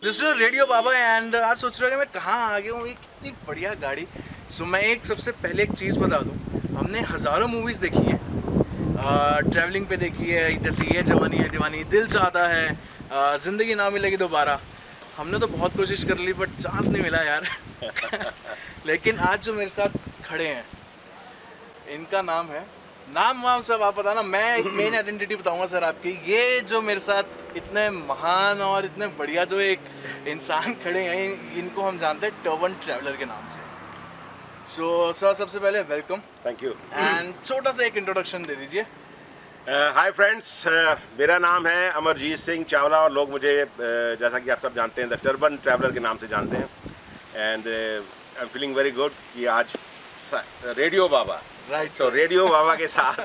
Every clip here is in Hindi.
This is radio Baba and आज सोच रहा हूँ कि मैं कहाँ आ गया हूँ, ये कितनी बढ़िया गाड़ी। मैं एक सबसे पहले एक चीज़ बता दूँ, हमने हज़ारों मूवीज़ देखी है, ट्रैवलिंग पे देखी है, जैसे ये जवानी है दीवानी, दिल चाहता है, ज़िंदगी ना मिलेगी दोबारा। हमने तो बहुत कोशिश कर ली बट चांस नहीं मिला यार। लेकिन आज जो मेरे साथ खड़े हैं, इनका नाम है, नाम वाम सब आप बताना, मैं एक मेन आइडेंटिटी बताऊंगा सर आपकी। ये जो मेरे साथ इतने महान और इतने बढ़िया जो एक इंसान खड़े हैं, इनको हम जानते हैं टर्बन ट्रैवलर के नाम से। सर सबसे पहले वेलकम, थैंक यू एंड छोटा सा एक इंट्रोडक्शन दे दीजिए। हाय फ्रेंड्स, मेरा नाम है अमरजीत सिंह चावला और लोग मुझे जैसा कि आप सब जानते हैं द टर्बन ट्रैवलर के नाम से जानते हैं। And I am feeling very good कि आज रेडियो बाबा, राइट सो रेडियो बाबा के साथ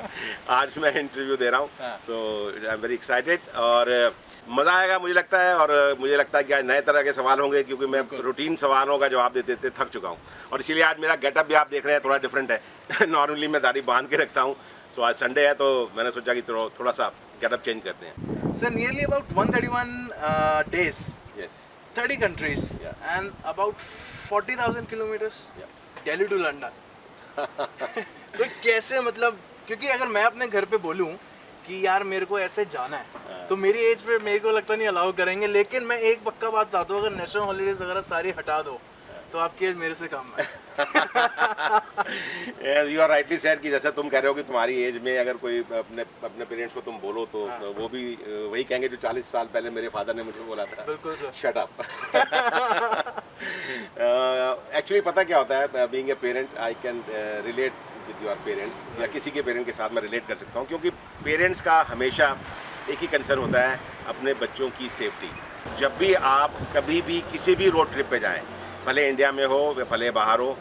आज मैं इंटरव्यू दे रहा हूँ। सो आई एम वेरी एक्साइटेड और मज़ा आएगा मुझे लगता है। और मुझे लगता है कि आज नए तरह के सवाल होंगे, क्योंकि मैं रूटीन सवालों का जवाब देते देते थक चुका हूँ। और इसीलिए आज मेरा गेटअप भी आप देख रहे हैं थोड़ा डिफरेंट है। नॉर्मली मैं दाढ़ी बांध के रखता हूँ, सो आज संडे है तो मैंने सोचा कि थोड़ा सा गेटअप चेंज करते हैं। Sir nearly about 131 days, yes 30 countries, Yeah. and about 40,000 kilometers, Yeah. Delhi to London. तो कैसे, मतलब क्योंकि अगर मैं अपने घर पे बोलूं कि यार मेरे को ऐसे जाना है तो मेरी एज पे मेरे को लगता नहीं अलाउ करेंगे। लेकिन मैं एक पक्का बात बताता हूँ, अगर नेशनल हॉलीडेज वगैरह सारी हटा दो तो आपकी एज मेरे से कम है। यू आर राइटली सेड कि जैसे तुम कह रहे हो कि तुम्हारी एज में अगर कोई अपने अपने पेरेंट्स को तुम बोलो तो वो भी वही कहेंगे जो 40 साल पहले मेरे फादर ने मुझे बोला था। बिल्कुल सर। Shut up. एक्चुअली पता क्या होता है, being a parent I can relate with your parents, या किसी के पेरेंट के साथ मैं रिलेट कर सकता हूँ, क्योंकि पेरेंट्स का हमेशा एक ही कंसर्न होता है, अपने बच्चों की सेफ्टी। जब भी आप कभी भी किसी भी रोड ट्रिप पे जाएं, भले इंडिया में हो या भले बाहर हो,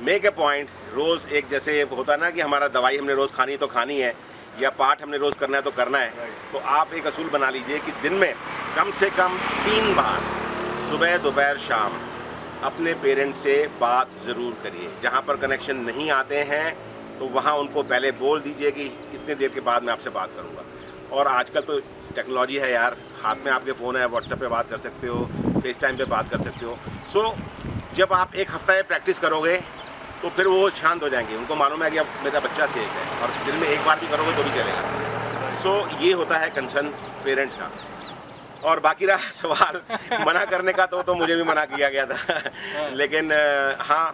मेक ए पॉइंट, रोज़ एक जैसे होता है ना कि हमारा दवाई हमने रोज़ खानी तो खानी है, या पाठ हमने रोज़ करना है तो करना है। तो आप एक असूल बना लीजिए कि दिन में कम से कम 3 बार, सुबह दोपहर शाम, अपने पेरेंट्स से बात ज़रूर करिए। जहाँ पर कनेक्शन नहीं आते हैं तो वहाँ उनको पहले बोल दीजिए कि इतने देर के बाद मैं आपसे बात करूँगा। और आजकल तो टेक्नोलॉजी है यार, हाथ में आपके फ़ोन है, व्हाट्सएप पे बात कर सकते हो, फेस टाइम पे बात कर सकते हो। सो जब आप एक हफ्ता प्रैक्टिस करोगे तो फिर वो शांत हो जाएंगे, उनको मालूम है कि अब मेरा बच्चा सेफ है, और दिन में एक बार भी करोगे तो भी चलेगा। सो ये होता है कंसर्न पेरेंट्स का। और बाकी रहा सवाल मना करने का, तो मुझे भी मना किया गया था। लेकिन हाँ,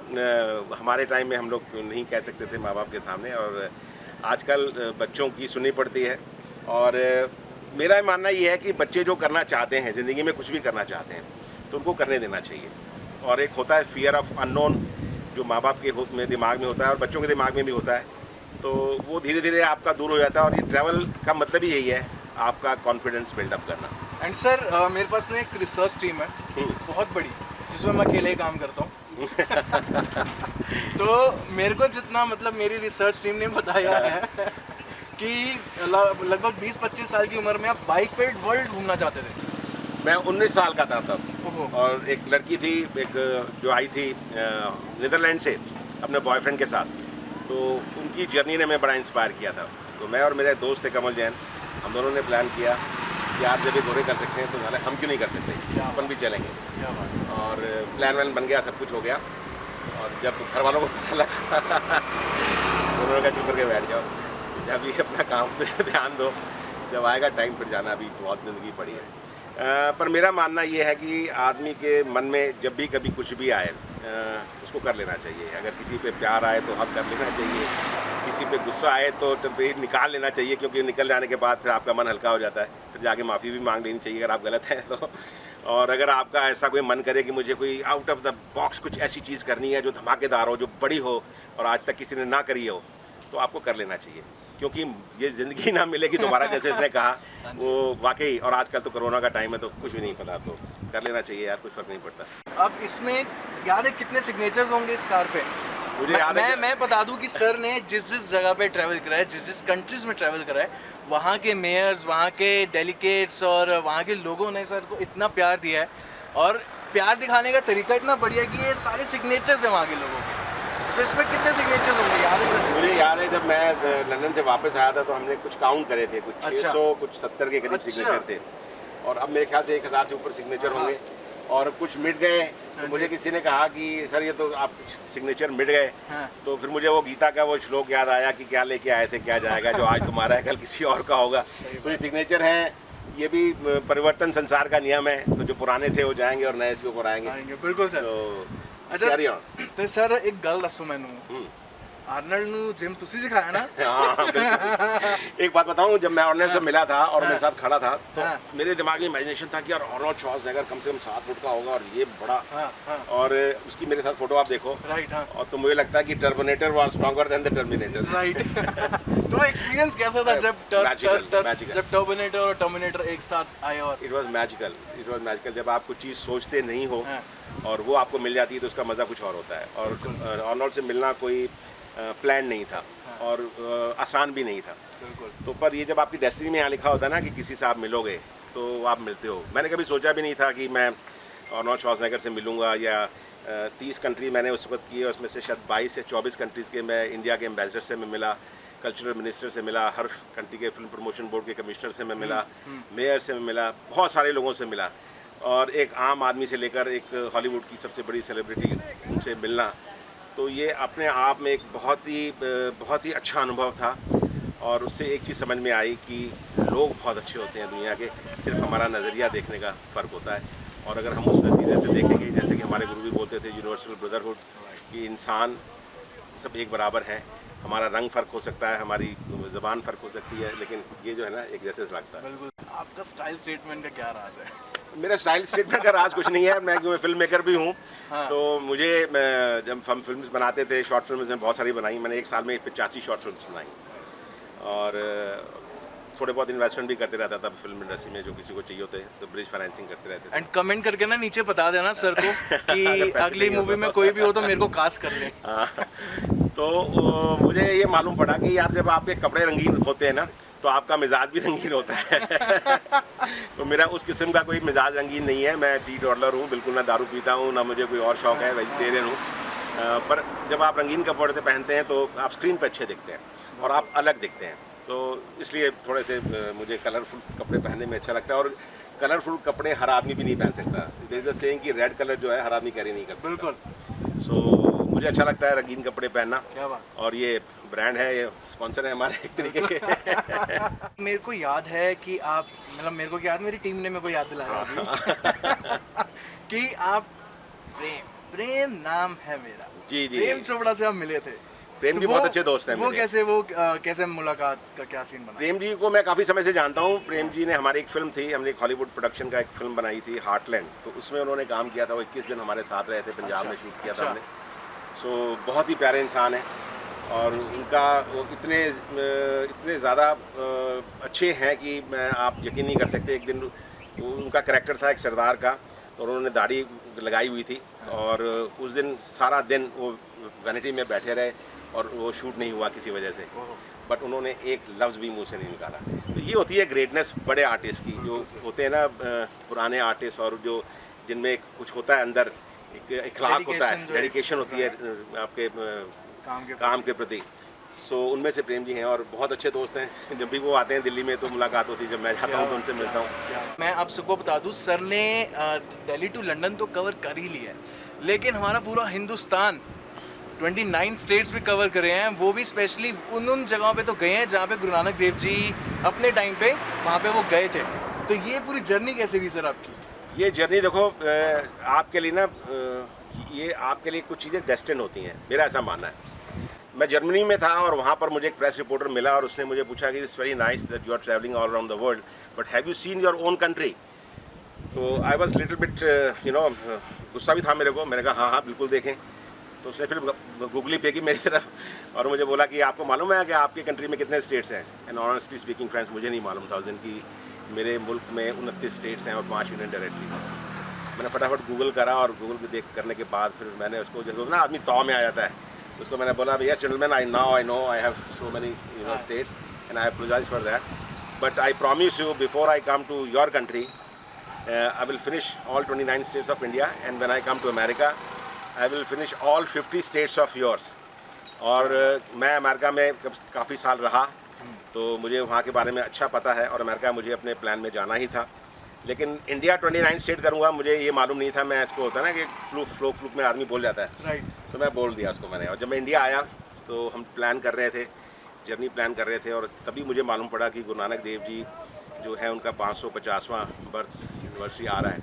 हमारे टाइम में हम लोग नहीं कह सकते थे माँ बाप के सामने, और आजकल बच्चों की सुननी पड़ती है। और मेरा मानना ये है कि बच्चे जो करना चाहते हैं ज़िंदगी में, कुछ भी करना चाहते हैं, तो उनको करने देना चाहिए। और एक होता है फियर ऑफ अननोन, जो माँ बाप के दिमाग में होता है और बच्चों के दिमाग में भी होता है, तो वो धीरे धीरे आपका दूर हो जाता है। और ये ट्रैवल का मतलब ही यही है, आपका कॉन्फिडेंस बिल्डअप करना। एंड सर मेरे पास ना एक रिसर्च टीम है बहुत बड़ी, जिसमें मैं अकेले ही काम करता हूँ। तो मेरे को जितना, मतलब मेरी रिसर्च टीम ने बताया है कि लगभग 20-25 साल की उम्र में आप बाइक पे वर्ल्ड घूमना चाहते थे। मैं 19 साल का था तब, ओहो। और एक लड़की थी, एक जो आई थी नीदरलैंड से अपने बॉयफ्रेंड के साथ, तो उनकी जर्नी ने मैं बड़ा इंस्पायर किया था। तो मैं और मेरे दोस्त थे कमल जैन, हम दोनों ने प्लान किया कि आप जब ये गोरे कर सकते हैं तो नाले हम क्यों नहीं कर सकते, अपन भी चलेंगे। क्या बात। और प्लान वैन बन गया, सब कुछ हो गया। और जब घर वालों को पता लगा उन्होंने कहा चुप करके बैठ जाओ, जब ये अपना काम पे ध्यान दो, जब आएगा टाइम फिर जाना, अभी बहुत ज़िंदगी पड़ी है। पर मेरा मानना ये है कि आदमी के मन में जब भी कभी कुछ भी आए, उसको कर लेना चाहिए। अगर किसी पे प्यार आए तो हक कर लेना चाहिए, किसी पे गुस्सा आए तो टेम्परेरी निकाल लेना चाहिए, क्योंकि निकल जाने के बाद फिर आपका मन हल्का हो जाता है, फिर जाके माफ़ी भी मांग लेनी चाहिए अगर आप गलत हैं तो। और अगर आपका ऐसा कोई मन करे कि मुझे कोई आउट ऑफ द बॉक्स कुछ ऐसी चीज़ करनी है जो धमाकेदार हो, जो बड़ी हो और आज तक किसी ने ना करी हो, तो आपको कर लेना चाहिए, क्योंकि ये ज़िंदगी ना मिलेगी दोबारा, जैसे इसने कहा वो वाकई। और आजकल तो कोरोना का टाइम है तो कुछ भी नहीं पता, तो कर लेना चाहिए यार, कुछ फर्क नहीं पड़ता। अब इसमें याद है कितने सिग्नेचर्स होंगे इस कार पे? मुझे याद है मैं बता दूं कि सर ने जिस जगह पे ट्रैवल करा है, जिस कंट्रीज में ट्रैवल करा है, वहाँ के मेयर्स, वहाँ के डेलीगेट्स और वहाँ के लोगों ने सर को इतना प्यार दिया है, और प्यार दिखाने का तरीका इतना बढ़िया कि ये सारे सिग्नेचर्स हैं वहाँ के लोगों के। तो इसमें कितने सिग्नेचर्स होंगे, याद है सर? मुझे याद है जब मैं लंदन से वापस आया था तो हमने कुछ काउंट करे थे, कुछ 600 कुछ 70 के करीब अच्छा। सिग्नेचर थे। और अब मेरे ख्याल से 1000 से ऊपर सिग्नेचर होंगे और कुछ मिट गए। तो मुझे किसी ने कहा कि सर ये तो आप सिग्नेचर मिट गए। तो फिर मुझे वो गीता का वो श्लोक याद आया कि क्या लेके आए थे क्या जाएगा, जो आज तुम्हारा है कल किसी और का होगा। तो ये सिग्नेचर हैं, ये भी परिवर्तन संसार का नियम है। तो जो पुराने थे वो जाएंगे और नए इसके ऊपर आएंगे। बिल्कुल सर। तो अच्छा तो सर एक गल दसो मैनू, आर्नल्ड नू जिम तुसी सिखाया ना? हाँ बिल्कुल। एक बात बताऊं, जब मैं आर्नल्ड से मिला था और मेरे साथ खड़ा था तो मेरे दिमाग में इमेजिनेशन था कि यार आर्नल्ड श्वार्ज़नेगर कम से कम 7 फुट का होगा और ये बड़ा। और उसकी मेरे साथ फोटो आप देखो। राइट। और तो मुझे लगता है कि terminator was stronger than the terminator. Right. तो एक्सपीरियंस कैसा था जब टर्मिनेटर और टर्मिनेटर एक साथ आए? और इट वाज मैजिकल। जब आप कुछ चीज़ सोचते नहीं हो और वो आपको मिल जाती है तो उसका मज़ा कुछ और होता है। और आर्नल्ड से मिलना कोई प्लान नहीं था और आसान भी नहीं था। तो पर ये जब आपकी डेस्टिनी में यहाँ लिखा होता है ना कि किसी से आप मिलोगे तो आप मिलते हो। मैंने कभी सोचा भी नहीं था कि मैं आर्नल्ड श्वार्ज़नेगर से मिलूँगा, या 30 कंट्री मैंने उस वक्त किए, उसमें से शायद 22 से 24 कंट्रीज़ के मैं इंडिया के एम्बेसडर से मैं मिला, कल्चरल मिनिस्टर से मिला, हर कंट्री के फिल्म प्रमोशन बोर्ड के कमिश्नर से मैं मिला, मेयर से मैं मिला, बहुत सारे लोगों से मिला। और एक आम आदमी से लेकर एक हॉलीवुड की सबसे बड़ी सेलिब्रिटी से मिलना, तो ये अपने आप में एक बहुत ही अच्छा अनुभव था। और उससे एक चीज़ समझ में आई कि लोग बहुत अच्छे होते हैं दुनिया के, सिर्फ हमारा नज़रिया देखने का फ़र्क होता है। और अगर हम उस नज़रिए से देखेंगे, जैसे कि हमारे गुरु भी बोलते थे यूनिवर्सल ब्रदरहुड, कि इंसान सब एक बराबर हैं। हमारा रंग फ़र्क हो सकता है, हमारी ज़बान फ़र्क हो सकती है, लेकिन ये जो है ना एक जैसे लगता है। बिल्कुल। आपका स्टाइल स्टेटमेंट का क्या राज है? मेरा स्टाइल स्टेटमेंट का राज कुछ नहीं है। मैं फिल्म मेकर भी हूँ। तो मुझे जब हम फिल्म बनाते थे, शॉर्ट फिल्म में बहुत सारी बनाई मैंने, एक साल में 85 शॉर्ट फिल्म बनाई। और थोड़े बहुत इन्वेस्टमेंट भी करते रहता था फिल्म इंडस्ट्री में, जो किसी को चाहिए होते तो ब्रिज फाइनेंसिंग करते रहते थे। एंड कमेंट करके ना नीचे बता देना सर को कि अगली मूवी में कोई भी हो तो मेरे को कास्ट कर ले। तो मुझे ये मालूम पड़ा कि यार जब आपके कपड़े रंगीन होते हैं ना तो आपका मिजाज भी रंगीन होता है। तो मेरा उस किस्म का कोई मिजाज रंगीन नहीं है। मैं टी टॉडलर हूँ, बिल्कुल ना दारू पीता हूँ, ना मुझे कोई और शौक है, वेजिटेरियन हूँ। पर जब आप रंगीन कपड़े पहनते हैं तो आप स्क्रीन पर अच्छे दिखते हैं और आप अलग दिखते हैं। तो इसलिए थोड़े से मुझे कलरफुल कपड़े पहनने में अच्छा लगता है। और कलरफुल कपड़े हर आदमी भी नहीं पहन सकता। जैसे सेइंग कि रेड कलर जो है हर आदमी कैरी नहीं कर सकता। बिल्कुल। सो मुझे अच्छा लगता है रंगीन कपड़े पहनना। क्या बात। और ये ब्रांड है, ये स्पॉन्सर है हमारे एक तरीके के। मेरे को याद है कि आप, मतलब मेरे को याद, मेरी टीम ने मेरे को याद दिलाया कि आप प्रेम नाम है मेरा। जी। प्रेम चोपड़ा से आप मिले थे। प्रेम जी बहुत अच्छे दोस्त हैं मेरे। वो कैसे मुलाकात का क्या सीन बना? प्रेम जी को मैं काफ़ी समय से जानता हूँ। प्रेम जी ने हमारी एक फिल्म थी, हमने एक हॉलीवुड प्रोडक्शन का एक फिल्म बनाई थी हार्टलैंड, तो उसमें उन्होंने काम किया था। वो 21 दिन हमारे साथ रहे थे, पंजाब में शूट किया था हमने। सो बहुत ही प्यारे इंसान है और उनका वो इतने ज़्यादा अच्छे हैं कि आप यकीन नहीं कर सकते। एक दिन उनका कैरेक्टर था एक सरदार का, तो उन्होंने दाढ़ी लगाई हुई थी और उस दिन सारा दिन वो वैनिटी में बैठे रहे और वो शूट नहीं हुआ किसी वजह से। बट उन्होंने एक लफ्ज़ भी मुंह से नहीं निकाला। तो ये होती है ग्रेटनेस बड़े आर्टिस्ट की, जो होते हैं ना पुराने आर्टिस्ट, और जो जिनमें कुछ होता है अंदर, एक इखलाक होता है, डेडिकेशन होती है आपके काम के प्रति। सो उनमें से प्रेम जी हैं और बहुत अच्छे दोस्त हैं। जब भी वो आते हैं दिल्ली में तो मुलाकात होती है, जब मैं जाता हूँ तो उनसे मिलता हूँ। मैं आप सबको बता दूँ, सर ने दिल्ली टू लंदन तो कवर कर ही लिया है, लेकिन हमारा पूरा हिंदुस्तान 29 स्टेट्स भी कवर करे हैं। वो भी स्पेशली उन जगहों पे तो गए हैं जहाँ पे गुरु नानक देव जी अपने टाइम पे वहाँ पे वो गए थे। तो ये पूरी जर्नी कैसे रही सर आपकी? ये जर्नी देखो, आपके लिए ना, ये आपके लिए कुछ चीज़ें डेस्टिन होती हैं, मेरा ऐसा मानना है। मैं जर्मनी में था और वहाँ पर मुझे एक प्रेस रिपोर्टर मिला और उसने मुझे पूछा कि it's very nice that you are travelling all around the world, but have you seen your own country? तो आई वॉज लिटिल बिट गुस्सा भी था मेरे को। मैंने कहा हाँ बिल्कुल देखें। तो उसने फिर गूगली फेंकी मेरी तरफ और मुझे बोला कि आपको मालूम है कि आपकी कंट्री में कितने स्टेट्स हैं? एंड ऑनेस्टली स्पीकिंग फ्रेंड्स, मुझे नहीं मालूम था उस दिन कि मेरे मुल्क में 29 स्टेट्स हैं और 5 यूनियन टेरेटरीज। मैंने फटाफट गूगल करा और गूगल करने के बाद फिर मैंने उसको, जैसे ना आदमी तौ में आ जाता है, उसको मैंने बोला yes gentleman, I know I have so many states and I apologise for that, but I promise you before I come to your country I will finish all 29 states of India, and when I come to America I will finish all 50 states of yours. और मैं अमेरिका में काफ़ी साल रहा, तो मुझे वहाँ के बारे में अच्छा पता है और अमेरिका मुझे अपने प्लान में जाना ही था। लेकिन इंडिया 29 स्टेट करूँगा मुझे ये मालूम नहीं था। मैं इसको होता है ना कि फ्लूक में आदमी बोल जाता है, राइट। तो मैं बोल दिया उसको मैंने। और जब मैं इंडिया आया तो हम प्लान कर रहे थे, जर्नी प्लान कर रहे थे, और तभी मुझे मालूम पड़ा कि गुरु नानक देव जी जो है उनका 550वां बर्थ एनिवर्सरी आ रहा है।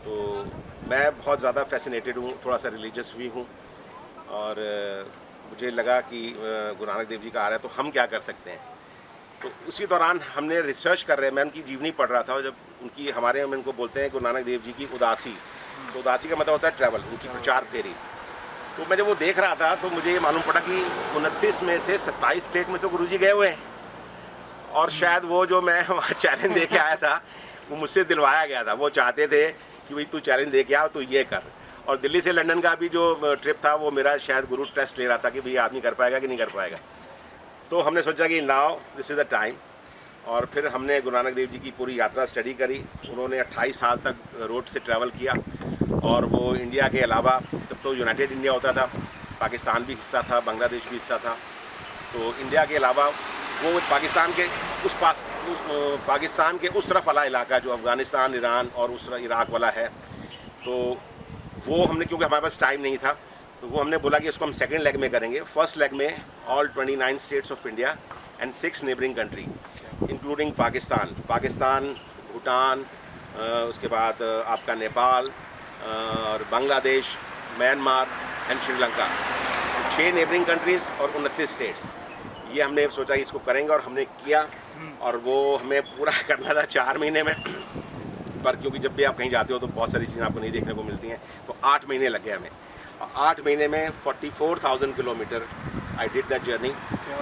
तो मैं बहुत ज़्यादा फैसिनेटेड हूँ, थोड़ा सा रिलीजियस भी हूँ, और मुझे लगा कि गुरु नानक देव जी का आ रहा है तो हम क्या कर सकते हैं। तो उसी दौरान हमने रिसर्च कर रहे हैं, मैं उनकी जीवनी पढ़ रहा था, और जब उनकी हमारे में उनको बोलते हैं गुरु नानक देव जी की उदासी, तो उदासी का मतलब होता है ट्रैवल, उनकी प्रचार फेरी। तो मैं जब वो देख रहा था तो मुझे ये मालूम पड़ा कि 29 में से 27 स्टेट में तो गुरुजी गए हुए हैं, और शायद वो जो मैं वहाँ चैलेंज दे के आया था वो मुझसे दिलवाया गया था। वो चाहते थे कि भाई तू चैलेंज दे के आ, तो ये कर। और दिल्ली से लंदन का भी जो ट्रिप था वो मेरा शायद गुरु टेस्ट ले रहा था कि भाई आदमी कर पाएगा कि नहीं कर पाएगा। तो हमने सोचा कि now this is the time, और फिर हमने गुरु नानक देव जी की पूरी यात्रा स्टडी करी। उन्होंने 28 साल तक रोड से ट्रैवल किया, और वो इंडिया के अलावा, तब तो यूनाइटेड इंडिया होता था, पाकिस्तान भी हिस्सा था, बांग्लादेश भी हिस्सा था, तो इंडिया के अलावा वो पाकिस्तान के पाकिस्तान के उस तरफ वाला इलाका जो अफ़गानिस्तान, ईरान और उस इराक़ वाला है, तो वो हमने, क्योंकि हमारे पास टाइम नहीं था, तो वो हमने बोला कि इसको हम सेकेंड लेग में करेंगे। फर्स्ट लेग में all 29 states of India and 6 neighbouring country including Pakistan, Bhutan, उसके बाद आपका नेपाल और Bangladesh, Myanmar and Sri Lanka, 6 neighbouring countries और 29 स्टेट्स। ये हमने सोचा इसको करेंगे, और हमने किया, और वो हमें पूरा करना था 4 महीने में। पर क्योंकि जब भी आप कहीं जाते हो तो बहुत सारी चीज़ें आपको नहीं देखने को मिलती हैं, तो 8 महीने लग गए हमें, और 8 महीने में 44,000 kilometre I did that journey.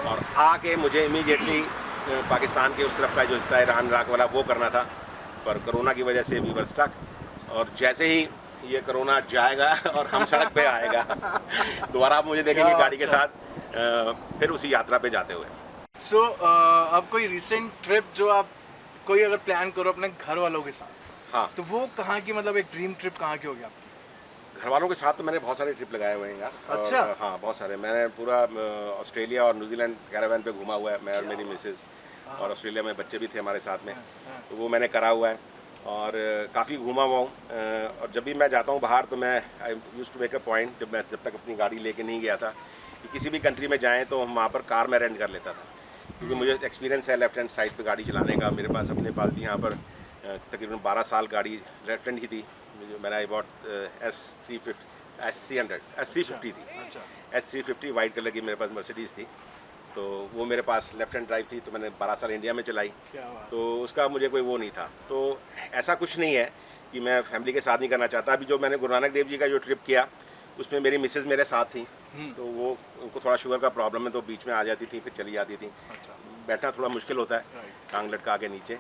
और आके मुझे इमीडिएटली पाकिस्तान के उस तरफ का जो हिस्सा है, ईरान इराक वाला, वो करना था, पर कोरोना की वजह से वी वर स्टक। और जैसे ही ये कोरोना जाएगा और हम सड़क पे आएगा, दोबारा आप मुझे देखेंगे गाड़ी के साथ फिर उसी यात्रा पे जाते हुए। सो अब कोई रिसेंट ट्रिप जो आप कोई अगर प्लान करो अपने घर वालों के साथ, हाँ, तो वो कहाँ की, मतलब एक ड्रीम ट्रिप कहाँ की होगी आपकी? घर वालों के साथ तो मैंने बहुत सारे ट्रिप लगाए हुए हैं यार। अच्छा। और, हाँ, बहुत सारे। मैंने पूरा ऑस्ट्रेलिया और न्यूजीलैंड कैरावैन पे घूमा हुआ है, मैं और मेरी मिसेज, और ऑस्ट्रेलिया में बच्चे भी थे हमारे साथ में, तो वो मैंने करा हुआ है, और काफ़ी घूमा हुआ हूँ। और जब भी मैं जाता हूँ बाहर तो मैं I used to make a point, जब तक अपनी गाड़ी लेके नहीं गया था, कि किसी भी कंट्री में जाएँ तो हम वहाँ पर कार में रेंट कर लेता था, क्योंकि मुझे एक्सपीरियंस है लेफ्ट हैंड साइड पे गाड़ी चलाने का। मेरे पास अपने पास भी यहाँ पर तकरीबन 12 साल गाड़ी लेफ्ट हैंड ही थी। मैंने आई बॉट S350 थी। अच्छा। S350 वाइट कलर की मेरे पास मर्सिडीज़ थी, तो वो मेरे पास लेफ्ट हैंड ड्राइव थी, तो मैंने 12 साल इंडिया में चलाई, क्या बात। तो उसका मुझे कोई वो नहीं था। तो ऐसा कुछ नहीं है कि मैं फैमिली के साथ नहीं करना चाहता। अभी जो मैंने गुरु नानक देव जी का जो ट्रिप किया, उसमें मेरी मिसेज़ मेरे साथ थी, तो वो उनको थोड़ा शुगर का प्रॉब्लम है, तो बीच में आ जाती थी, फिर चली जाती थी। अच्छा। बैठना थोड़ा मुश्किल होता है, राइट। टांग लटका के नीचे।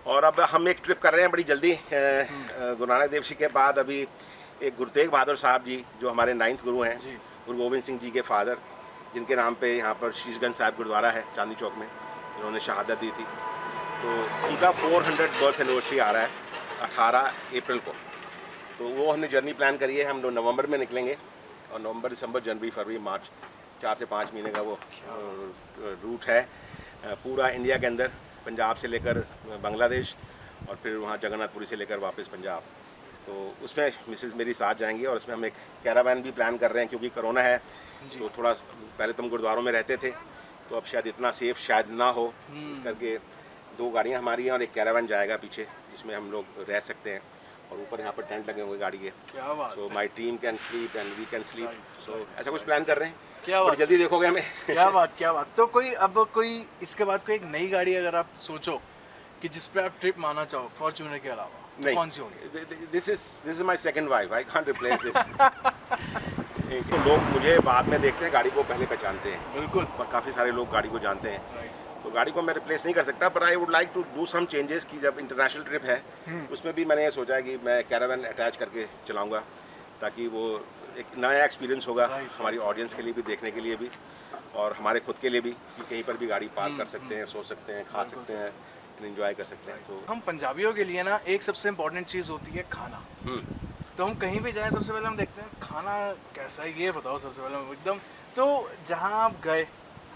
और अब हम एक ट्रिप कर रहे हैं बड़ी जल्दी, गुरु नानक देव जी के बाद अभी एक गुरु तेग बहादुर साहब जी, जो हमारे 9th गुरु हैं, जी। गुरु गोविंद सिंह जी के फादर, जिनके नाम पे यहाँ पर शीशगंज साहिब गुरुद्वारा है चांदनी चौक में, इन्होंने शहादत दी थी, तो उनका 400 बर्थ एनिवर्सरी आ रहा है 18 अप्रैल को। तो वो हमने जर्नी प्लान करी है, हम लोग नवंबर में निकलेंगे, और नवंबर, दिसंबर, जनवरी, फरवरी, मार्च, 4 से 5 महीने का वो रूट है, पूरा इंडिया के अंदर, पंजाब से लेकर बांग्लादेश, और फिर वहाँ जगन्नाथपुरी से लेकर वापस पंजाब। तो उसमें मिसेज़ मेरी साथ जाएंगी, और इसमें हम एक कैरावैन भी प्लान कर रहे हैं, क्योंकि कोरोना है, तो थोड़ा पहले तो हम गुरुद्वारों में रहते थे, तो अब शायद इतना सेफ शायद ना हो, इस करके 2 गाड़ियाँ हमारी हैं और एक कैरावैन जाएगा पीछे, जिसमें हम लोग रह सकते हैं, और ऊपर यहाँ पर टेंट लगे हुए गाड़ी के। क्या बात। So my team can sleep and we can sleep. So ऐसा कुछ प्लान कर रहे हैं, क्या और बात। जल्दी देखोगे हमें। क्या बात, क्या बात। तो कोई अब कोई इसके बाद कोई एक नई गाड़ी अगर आप सोचो कि जिस पे आप ट्रिप मारना चाहो फॉर्च्यूनर के अलावा, तो कौन सी होगी? This is my second wife, I can't replace this. तो लोग मुझे बाद में देखते हैं, गाड़ी को पहले पहचानते हैं, बिल्कुल। पर काफ़ी सारे लोग गाड़ी को जानते हैं, राइट। तो गाड़ी को मैं रिप्लेस नहीं कर सकता, पर I would like to do some changes, कि जब इंटरनेशनल ट्रिप है उसमें भी मैंने ये सोचा है कि मैं कैरावैन अटैच करके चलाऊंगा, ताकि वो एक नया एक्सपीरियंस होगा हमारी ऑडियंस के लिए भी, देखने के लिए भी, और हमारे खुद के लिए भी, कि कहीं पर भी गाड़ी पार्क कर सकते हैं, सो सकते हैं, खा सकते हैं, एंजॉय कर सकते हैं। तो हम पंजाबियों के लिए ना एक सबसे इम्पोर्टेंट चीज़ होती है खाना। तो हम कहीं भी जाएं सबसे पहले हम देखते हैं खाना कैसा है, ये बताओ सबसे पहले एकदम। तो जहाँ आप गए,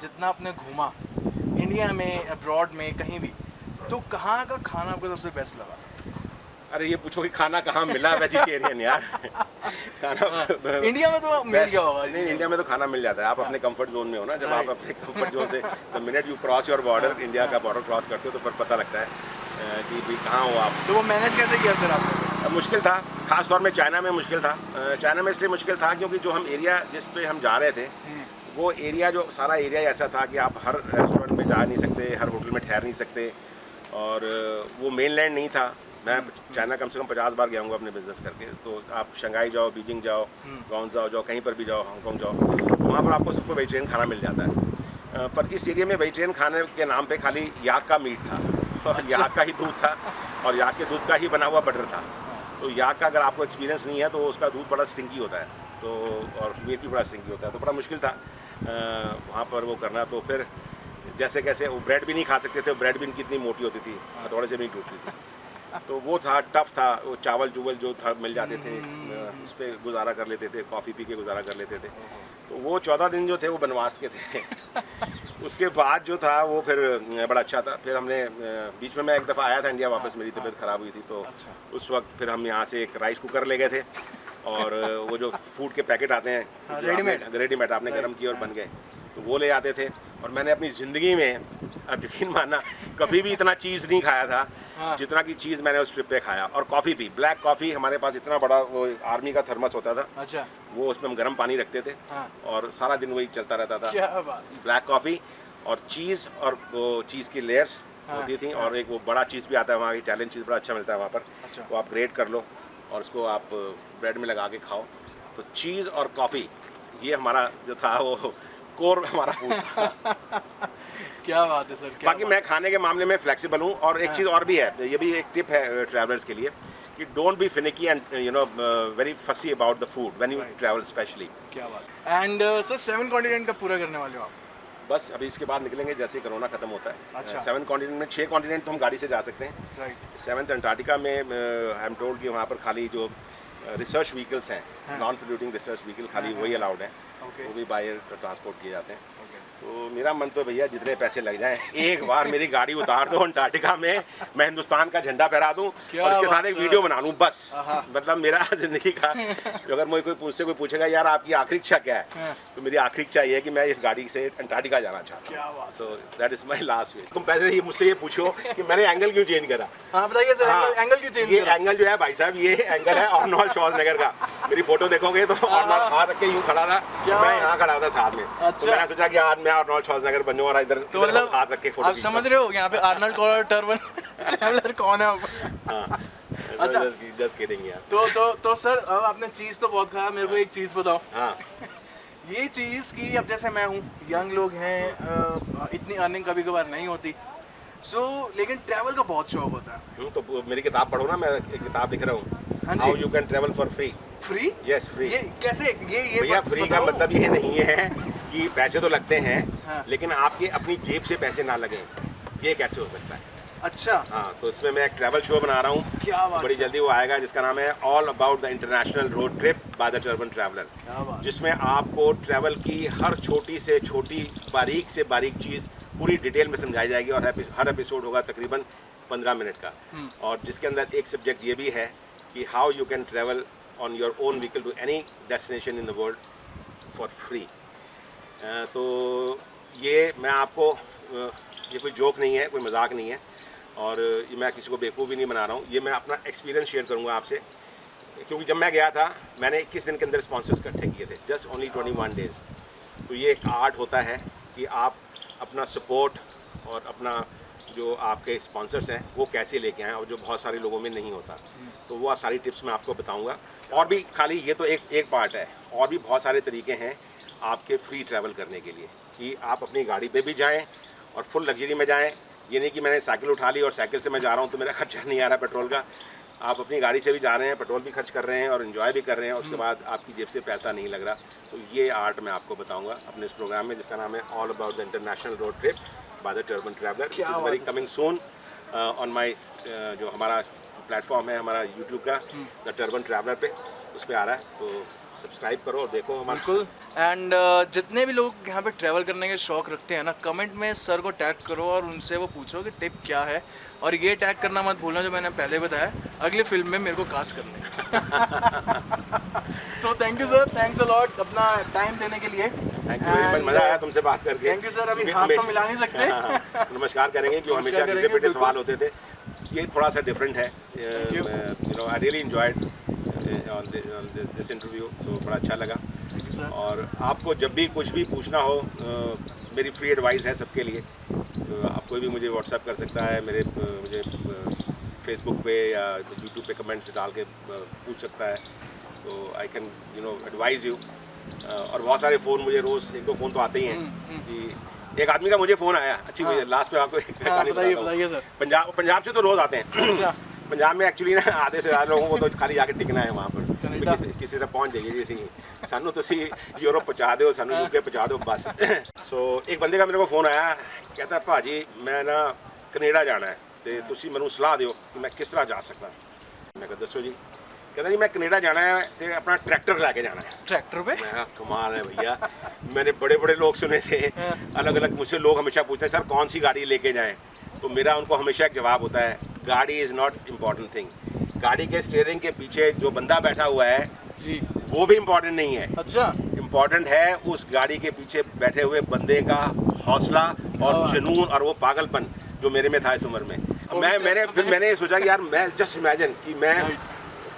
जितना आपने घूमा इंडिया में, अब्रॉड में, कहीं भी, तो कहाँ का खाना आपको सबसे बेस्ट लगा? अरे ये पूछो कि खाना कहाँ मिला वेजिटेरियन यार। खाना इंडिया में तो मिल गया होगा। नहीं, इंडिया में तो खाना मिल जाता है, आप अपने कंफर्ट जोन में हो ना। जब आप अपने कंफर्ट जोन से the minute you cross your border, India का बॉर्डर क्रॉस करते हो, तो फिर पता लगता है कि भाई कहाँ हो आप। तो वो मैनेज कैसे किया सर आपने? मुश्किल था, खास तौर में चाइना में मुश्किल था। चाइना में इसलिए मुश्किल था क्योंकि जो हम एरिया जिस पे हम जा रहे थे, वो एरिया जो सारा एरिया ऐसा था कि आप हर रेस्टोरेंट में जा नहीं सकते, हर होटल में ठहर नहीं सकते, और वो मेनलैंड नहीं था। मैं चाइना कम से कम 50 बार गया हूँ अपने बिजनेस करके। तो आप शंघाई जाओ, बीजिंग जाओ, ग्वांगझो जाओ, कहीं पर भी जाओ, हांगकॉन्ग जाओ, वहाँ पर आपको सबको वेजिटेरियन खाना मिल जाता है। पर इस एरिया में वेजिटेरियन खाने के नाम पे खाली याक का मीट था, और याक का ही दूध था, और याक के दूध का ही बना हुआ बटर था। तो याक का अगर आपको एक्सपीरियंस नहीं है तो उसका दूध बड़ा स्टिंकी होता है, तो और मीट भी बड़ा स्टिंकी होता है, तो बड़ा मुश्किल था वहाँ पर वो करना। तो फिर जैसे कैसे वो ब्रेड भी नहीं खा सकते थे, ब्रेड भी इनकी इतनी मोटी होती थी, हथौड़े से भी नहीं टूटती थी। तो वो था, टफ था। वो चावल चुवल जो था मिल जाते थे, उस पर गुजारा कर लेते थे, कॉफ़ी पी के गुजारा कर लेते थे। तो वो 14 दिन जो थे वो बनवास के थे। उसके बाद जो था वो फिर बड़ा अच्छा था। फिर हमने बीच में मैं एक दफ़ा आया था इंडिया वापस, मेरी तबीयत ख़राब हुई थी, तो उस वक्त फिर हम यहाँ से एक राइस कुकर ले गए थे, और वो जो फूड के पैकेट आते हैं रेडीमेड आपने गर्म किए और बन गए, तो वो ले आते थे। और मैंने अपनी ज़िंदगी में, अब यकीन मानना, कभी भी इतना चीज़ नहीं खाया था जितना की चीज़ मैंने उस ट्रिप पे खाया। और कॉफ़ी पी, ब्लैक कॉफ़ी, हमारे पास इतना बड़ा वो आर्मी का थर्मस होता था। अच्छा। वो उसमें हम गर्म पानी रखते थे, और सारा दिन वही चलता रहता था। क्या बात। ब्लैक कॉफ़ी और चीज़, और वो चीज़ की लेयर्स होती थी, और एक वो बड़ा चीज़ भी आता है वहाँ की, इटालियन चीज़ बड़ा अच्छा मिलता है वहाँ पर। अच्छा। वो आप ग्रेट कर लो और उसको आप ब्रेड में लगा के खाओ। तो चीज़ और कॉफ़ी, ये हमारा जो था वो कोर हमारा फूड था। क्या बात है सर। बाकी मैं खाने के मामले में फ्लेक्सिबल हूँ। और एक चीज़ और भी है, ये भी एक टिप है ट्रैवलर्स के लिए, कि don't be finicky and very fussy about the food when you travel specially. क्या बात। एंड सर 7 कॉन्टिनेंट का पूरा करने वाले हो आप? बस अभी इसके बाद निकलेंगे जैसे ही कोरोना खत्म होता है। अच्छा। 7 कॉन्टिनेंट में 6 कॉन्टिनेंट तो हम गाड़ी से जा सकते हैं। राइट। 7th अंटार्कटिका में आई एम टोल्ड कि वहाँ पर खाली जो रिसर्च व्हीकल्स हैं, नॉन पोल्यूटिंग रिसर्च व्हीकल, खाली वही अलाउड हैं। वो भी बाय एयर ट्रांसपोर्ट किए जाते हैं। तो मेरा मन तो भैया जितने पैसे लग जाएं, एक बार मेरी गाड़ी उतार दो अंटार्कटिका में, मैं हिंदुस्तान का झंडा फहरा दूं और उसके साथ एक वीडियो बना लूं, बस। मतलब मेरा जिंदगी का, अगर कोई पूछेगा यार आपकी आखिरी इच्छा क्या है, तो मेरी आखिरी इच्छा ये है कि मैं इस गाड़ी से अंटार्कटिका जाना चाहता हूँ। So that is my last wish. तुम पहले ही मुझसे ये पूछो कि मैंने एंगल क्यों चेंज करा। बताइए सर, एंगल क्यों चेंज करा? ये एंगल जो है भाई साहब, ये एंगल है आर्नोल्ड श्वार्ज़नेगर का। मेरी फोटो देखोगे तो आर्नोल्ड हाथ रख के यूं खड़ा था, मैं यहाँ खड़ा था साथ में। तो मैंने सोचा कि आज मैं आर्नोल्ड श्वार्ज़नेगर बनूं और इधर तो मतलब हाथ रख के फोटो। आप समझ रहे हो यहाँ पे आर्नल्ड टर्बन ट्रैवलर कौन है? अच्छा, जस्ट किडिंग यार। तो सर, अब आपने चीज़ तो बहुत खाया, मेरे को एक चीज़ बताओ। हाँ। ये चीज़ की, अब जैसे मैं हूँ, यंग लोग हैं, इतनी अर्निंग कभी कभार नहीं होती, लेकिन ट्रैवल का बहुत शौक होता है। तो मेरी किताब पढ़ो ना, मैं एक किताब लिख रहा हूँ, how you can travel for free. Free? Yes, free. ये कैसे? ये भैया फ्री का मतलब ये नहीं है कि पैसे तो लगते हैं, लेकिन आपके अपनी जेब से पैसे ना लगें, ये कैसे हो सकता है? अच्छा। हाँ, तो इसमें मैं एक ट्रैवल शो बना रहा हूँ। क्या बात। बड़ी जल्दी वो आएगा, जिसका नाम है all about the international road trip by the turban traveller, जिसमें आपको ट्रैवल की हर छोटी से छोटी, बारीक से बारीक चीज़ पूरी डिटेल में समझाई जाएगी। और हर एपिसोड होगा तकरीबन 15 मिनट का, और जिसके अंदर एक सब्जेक्ट ये भी है कि how you can travel on your own vehicle to any destination in the world for free. तो ये मैं आपको, ये कोई जोक नहीं है, कोई मजाक नहीं है, और ये मैं किसी को बेवकूफ़ भी नहीं बना रहा हूँ। ये मैं अपना एक्सपीरियंस शेयर करूँगा आपसे, क्योंकि जब मैं गया था मैंने 21 दिन के अंदर स्पॉन्सर्स इकट्ठे किए थे, जस्ट ओनली 21 डेज़। तो ये एक आर्ट होता है कि आप अपना सपोर्ट और अपना जो आपके स्पॉन्सर्स हैं वो कैसे लेके आएँ, और जो बहुत सारे लोगों में नहीं होता। तो वो सारी टिप्स मैं आपको बताऊँगा। और भी खाली ये तो एक पार्ट है, और भी बहुत सारे तरीके हैं आपके फ्री ट्रैवल करने के लिए, कि आप अपनी गाड़ी पे भी जाएं और फुल लग्जरी में जाएं। ये नहीं कि मैंने साइकिल उठा ली और साइकिल से मैं जा रहा हूँ तो मेरा खर्चा नहीं आ रहा पेट्रोल का। आप अपनी गाड़ी से भी जा रहे हैं, पेट्रोल भी खर्च कर रहे हैं और एंजॉय भी कर रहे हैं, और उसके बाद आपकी जेब से पैसा नहीं लग रहा। तो ये आर्ट मैं आपको बताऊँगा अपने इस प्रोग्राम में, जिसका नाम है all about the international road trip by the turban traveller, which is very coming soon on my जो हमारा प्लेटफॉर्म है हमारा यूट्यूब का, द टर्बन ट्रैवलर पे, उस पर आ रहा है, तो सब्सक्राइब करो और देखो हमारा। बिल्कुल। एंड जितने भी लोग यहाँ पे ट्रैवल करने के शौक रखते हैं ना, कमेंट में सर को टैग करो और उनसे वो पूछो कि टिप क्या है, और ये टैग करना मत भूलना जो मैंने पहले बताया, अगली फिल्म में मेरे को कास्ट करने। So thank you sir, thanks a lot अपना टाइम देने के लिए। थैंक यू वेरी मच, मज़ा आया तुमसे बात करके। Thank you sir. अभी हाथ तो मिला नहीं सकते। नमस्कार करेंगे, क्यों हमेशा नमस्कार किसी पे करेंगे, सवाल होते थे, ये थोड़ा सा डिफरेंट है। You know I really enjoyed on this interview, so बड़ा अच्छा लगा। और आपको जब भी कुछ भी पूछना हो, मेरी फ्री एडवाइस है सबके लिए, तो आप कोई भी मुझे व्हाट्सएप कर सकता है, मुझे फेसबुक पे या यूट्यूब पे कमेंट्स डाल के पूछ सकता है, तो I can you know advise you. और बहुत सारे फ़ोन मुझे रोज़ 1-2 फ़ोन तो आते ही हैं कि एक आदमी का मुझे फ़ोन आया, अच्छी मुझे लास्ट में आपको एक कहानी बताइए सर। पंजाब से तो रोज़ आते हैं। अच्छा। पंजाब में एक्चुअली ना आधे से ज़्यादा लोगों को तो खाली जाके टिकना है वहाँ पर, किसी तरह पहुँच जाइए जी, सानू तुसी यूरोप पहुँचा दो, सानू यूके पहुँचा दो बस। सो एक बंदे का मेरे को फ़ोन आया, कहता भाजी मैं ना कनेडा जाना है, तो तुसी मैनू सलाह दिओ कि मैं किस तरह जा सकता। मैं कहा दसो जी। कहता जी मैं कनेडा जाना है तो अपना ट्रैक्टर लेके जाना है। ट्रैक्टर पे? मैं कहा कमाल है भैया, मैंने बड़े बड़े लोग सुने थे, अलग अलग मुझसे लोग हमेशा पूछते हैं सर कौन सी गाड़ी लेके जाएं, तो मेरा उनको हमेशा एक जवाब होता है, गाड़ी इज़ नॉट इम्पॉर्टेंट थिंग, गाड़ी के स्टीयरिंग के पीछे जो बंदा बैठा हुआ है जी वो भी इम्पोर्टेंट नहीं है। अच्छा। इम्पोर्टेंट है उस गाड़ी के पीछे बैठे हुए बंदे का हौसला और जुनून और वो पागलपन जो मेरे में था इस उम्र में। मैंने सोचा कि यार मैं जस्ट इमेजिन कि मैं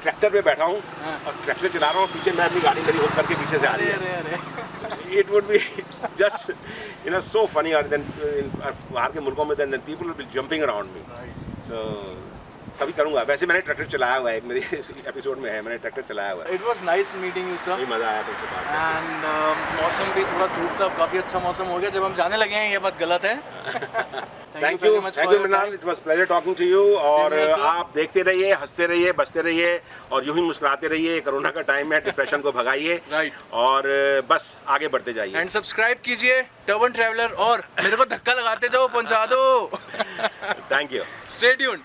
ट्रैक्टर पे बैठा हूँ और ट्रैक्टर चला रहा हूँ, पीछे मैं अपनी गाड़ी मेरी होकर के पीछे से आ रही है। It would be just you know so funny. और देन बाहर के मुल्कों में then people will be jumping around me. So कभी करूँगा। वैसे मैंने ट्रैक्टर चलाया हुआ है, एक मेरी एपिसोड में है, मैंने ट्रैक्टर चलाया हुआ है। It was nice meeting you sir. मज़ा आया तुमसे बात करके। एंड मौसम भी थोड़ा धूप था, काफ़ी अच्छा मौसम हो गया। जब हम जाने लगे हैं ये बात गलत है। Thank you Mrinal, it was pleasure talking to you. और आप देखते रहिए, हंसते रहिए, बसते रहिए और यूं ही मुस्कुराते रहिए। कोरोना का टाइम है, डिप्रेशन को भगाइए राइट, और बस आगे बढ़ते जाइए। एंड सब्सक्राइब कीजिए टर्बन ट्रैवलर और मेरे को धक्का लगाते जाओ, पहुंचा दो। Thank you. Stay tuned.